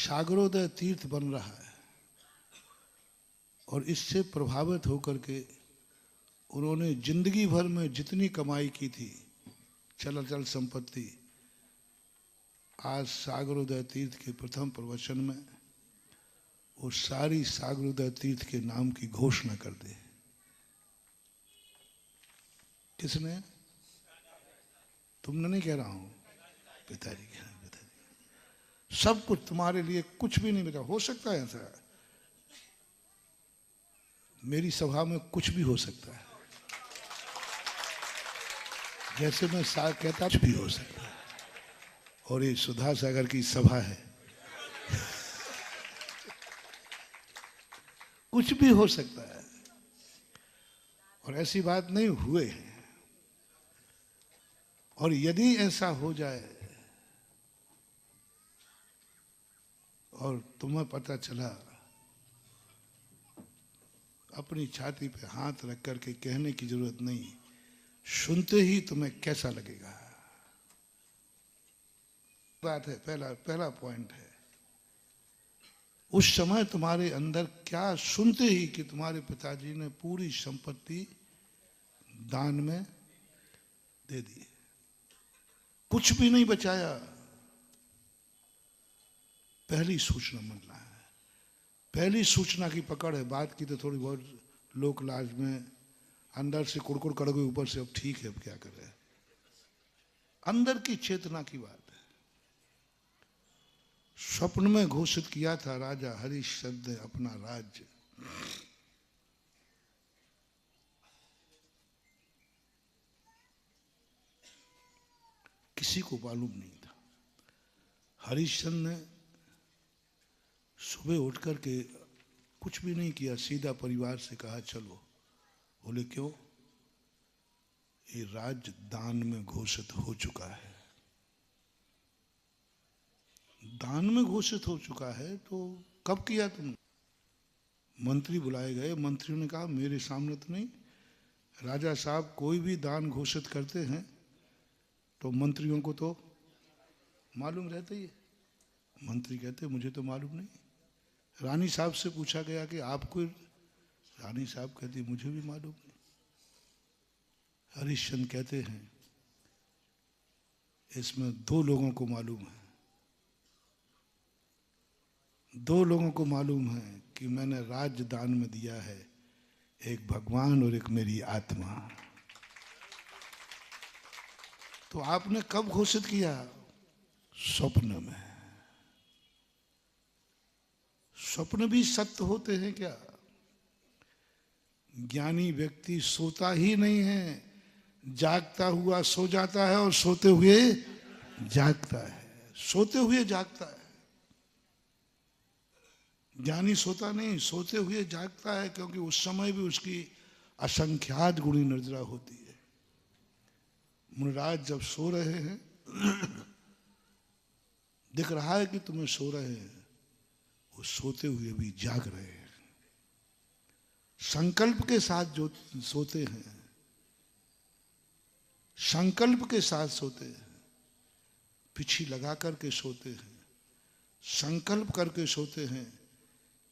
सागरोदय तीर्थ बन रहा है और इससे प्रभावित होकर के उन्होंने जिंदगी भर में जितनी कमाई की थी चल संपत्ति, आज सागरोदय तीर्थ के प्रथम प्रवचन में वो सारी सागरोदय तीर्थ के नाम की घोषणा कर दी। किसने? तुमने नहीं कह रहा हूं, पिताजी कह रहे हैं। पिताजी सब कुछ तुम्हारे लिए, कुछ भी नहीं बचा। हो सकता है ऐसा, मेरी सभा में कुछ भी हो सकता है, जैसे मैं कहता कुछ भी हो सकता है। और ये सुधा सागर की सभा है, कुछ भी हो सकता है। और ऐसी बात नहीं हुए हैं। और यदि ऐसा हो जाए और तुम्हें पता चला, अपनी छाती पे हाथ रख करके कहने की जरूरत नहीं, सुनते ही तुम्हें कैसा लगेगा। बात है, पहला पॉइंट है, उस समय तुम्हारे अंदर क्या, सुनते ही कि तुम्हारे पिताजी ने पूरी संपत्ति दान में दे दी, कुछ भी नहीं बचाया। पहली सूचना मिलना है, पहली सूचना की पकड़ है। बात की तो थोड़ी बहुत लोक लाज में, अंदर से कुड़कुड़ कर गई, ऊपर से अब ठीक है, अब क्या कर रहे हैं। अंदर की चेतना की बात है। स्वप्न में घोषित किया था राजा हरिश्चंद्र ने अपना राज्य, किसी को मालूम नहीं था। हरिश्चंद्र ने सुबह उठ करके कुछ भी नहीं किया, सीधा परिवार से कहा चलो। बोले क्यों? ये राज्य दान में घोषित हो चुका है। दान में घोषित हो चुका है तो कब किया तुमने? मंत्री बुलाए गए, मंत्रियों ने कहा मेरे सामने तो नहीं। राजा साहब कोई भी दान घोषित करते हैं तो मंत्रियों को तो मालूम रहता ही है। मंत्री कहते मुझे तो मालूम नहीं। रानी साहब से पूछा गया कि आपको, रानी साहब कहती मुझे भी मालूम नहीं। हरिश्चंद्र कहते हैं इसमें दो लोगों को मालूम है, दो लोगों को मालूम है कि मैंने राज्य दान में दिया है, एक भगवान और एक मेरी आत्मा। तो आपने कब घोषित किया? स्वप्न में। स्वप्न भी सत्य होते हैं क्या? ज्ञानी व्यक्ति सोता ही नहीं है, जागता हुआ सो जाता है और सोते हुए जागता है, सोते हुए जागता है। ज्ञानी सोता नहीं, सोते हुए जागता है, क्योंकि उस समय भी उसकी असंख्यात गुणी निद्रा होती है। मुनिराज जब सो रहे हैं, दिख रहा है कि तुम्हें सो रहे हैं, वो सोते हुए भी जाग रहे हैं। संकल्प के साथ जो सोते हैं, संकल्प के साथ सोते हैं, पिछी लगा करके सोते हैं, संकल्प करके सोते हैं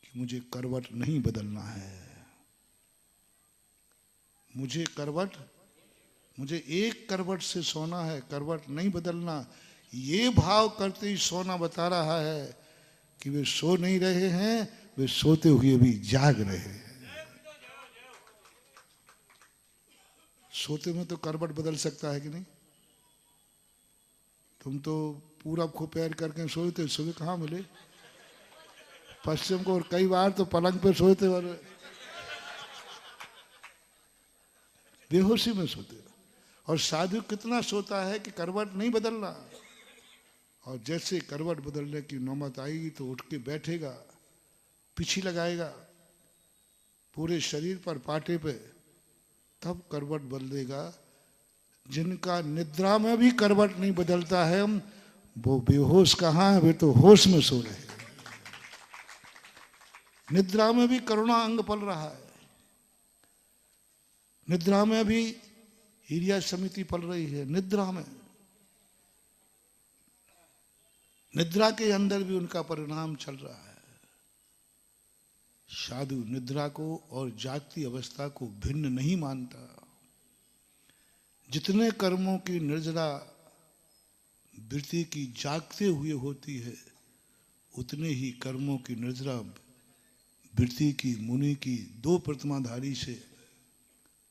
कि मुझे करवट नहीं बदलना है, मुझे करवट, मुझे एक करवट से सोना है, करवट नहीं बदलना। ये भाव करते ही सोना बता रहा है कि वे सो नहीं रहे हैं, वे सोते हुए भी जाग रहे हैं। सोते में तो करवट बदल सकता है कि नहीं? तुम तो पूरब को पैर करके सोए थे, सुबह कहाँ मिले? पश्चिम को, और कई बार तो पलंग पे सोए थे और बेहोशी में सोते। और साधु कितना सोता है कि करवट नहीं बदलना, और जैसे करवट बदलने की नौबत आएगी तो उठ के बैठेगा, पीछे लगाएगा पूरे शरीर पर, पाटे पे, तब करवट बदलेगा। जिनका निद्रा में भी करवट नहीं बदलता है, वो बेहोश कहाँ है, वे तो होश में सो रहे हैं। निद्रा में भी करुणा अंग पल रहा है, निद्रा में भी हिरिया समिति पल रही है, निद्रा में। निद्रा के अंदर भी उनका परिणाम चल रहा है। साधु निद्रा को और जागती अवस्था को भिन्न नहीं मानता। जितने कर्मों की निर्जरा वृत्ति की जागते हुए होती है, उतने ही कर्मों की निर्जरा वृत्ति की मुनि की दो प्रतिमाधारी से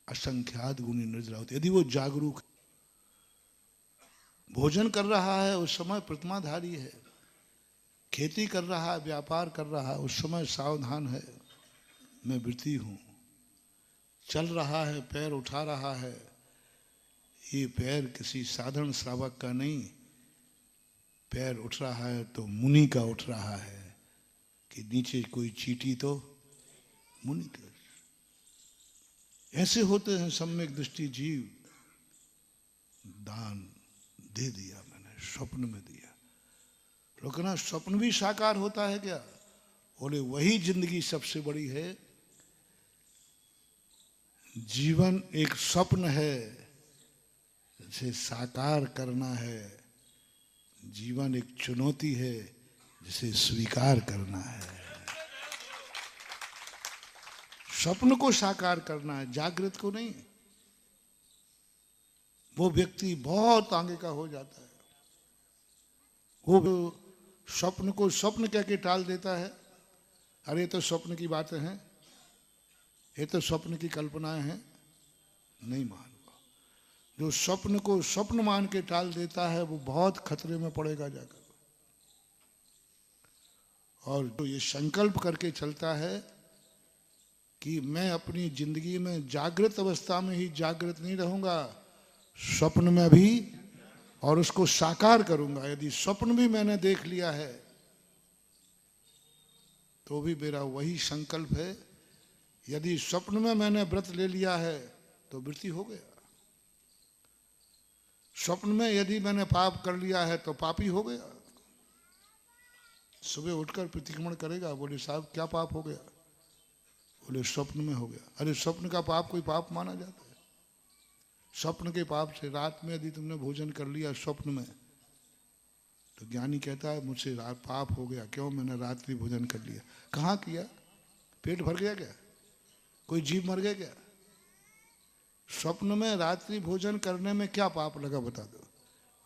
असंख्यात गुणी निर्जरा होती है। यदि वो जागरूक भोजन कर रहा है उस समय प्रतिमाधारी है, खेती कर रहा है, व्यापार कर रहा है उस समय सावधान है, मैं वृत्ति हूं। चल रहा है, पैर उठा रहा है, ये पैर किसी साधारण श्रावक का नहीं, पैर उठ रहा है तो मुनि का उठ रहा है कि नीचे कोई चींटी तो मुनि का। ऐसे होते हैं सम्यक दृष्टि जीव। दान दे दिया मैंने, स्वप्न में दिया। लोग कहना स्वप्न भी साकार होता है क्या? बोले वही जिंदगी सबसे बड़ी है। जीवन एक स्वप्न है, जिसे साकार करना है। जीवन एक चुनौती है, जिसे स्वीकार करना है। स्वप्न को साकार करना है, जागृत को नहीं। वो व्यक्ति बहुत आगे का हो जाता है। वो स्वप्न को स्वप्न कह के टाल देता है। अरे तो स्वप्न की बातें हैं, ये तो स्वप्न की कल्पनाएं हैं, नहीं मान। जो स्वप्न को स्वप्न मान के टाल देता है वो बहुत खतरे में पड़ेगा जाकर। और जो ये संकल्प करके चलता है कि मैं अपनी जिंदगी में जागृत अवस्था में ही जागृत नहीं रहूंगा, स्वप्न में भी, और उसको साकार करूंगा। यदि स्वप्न भी मैंने देख लिया है तो भी मेरा वही संकल्प है। यदि स्वप्न में मैंने व्रत ले लिया है तो वृत्ति हो गया। स्वप्न में यदि मैंने पाप कर लिया है तो पापी हो गया। सुबह उठकर प्रतिक्रमण करेगा, बोले साहब क्या पाप हो गया? बोले स्वप्न में हो गया। अरे स्वप्न का पाप कोई पाप माना जाता है? स्वप्न के पाप से रात में यदि तुमने भोजन कर लिया स्वप्न में, तो ज्ञानी कहता है मुझसे पाप हो गया। क्यों? मैंने रात्रि भोजन कर लिया। कहाँ किया? पेट भर गया क्या? कोई जीव मर गया क्या? स्वप्न में रात्रि भोजन करने में क्या पाप लगा बता दो?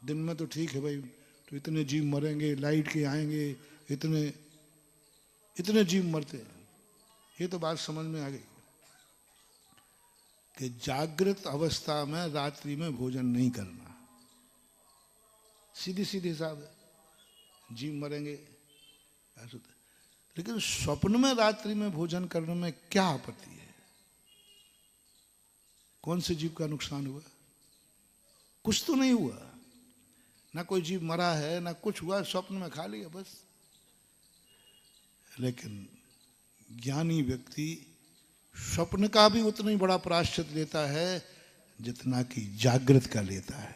दिन में तो ठीक है भाई, तो इतने जीव मरेंगे, लाइट के आएंगे, इतने जीव मरते हैं, ये तो बात समझ में आ गई कि जागृत अवस्था में रात्रि में भोजन नहीं करना। सीधी सीधी हिसाब है, जीव मरेंगे ऐसा। लेकिन स्वप्न में रात्रि में भोजन करने में क्या आपत्ति है? कौन से जीव का नुकसान हुआ? कुछ तो नहीं हुआ ना, कोई जीव मरा है ना कुछ हुआ, स्वप्न में खा लिया बस। लेकिन ज्ञानी व्यक्ति स्वप्न का भी उतना ही बड़ा प्रायश्चित लेता है जितना कि जागृत का लेता है।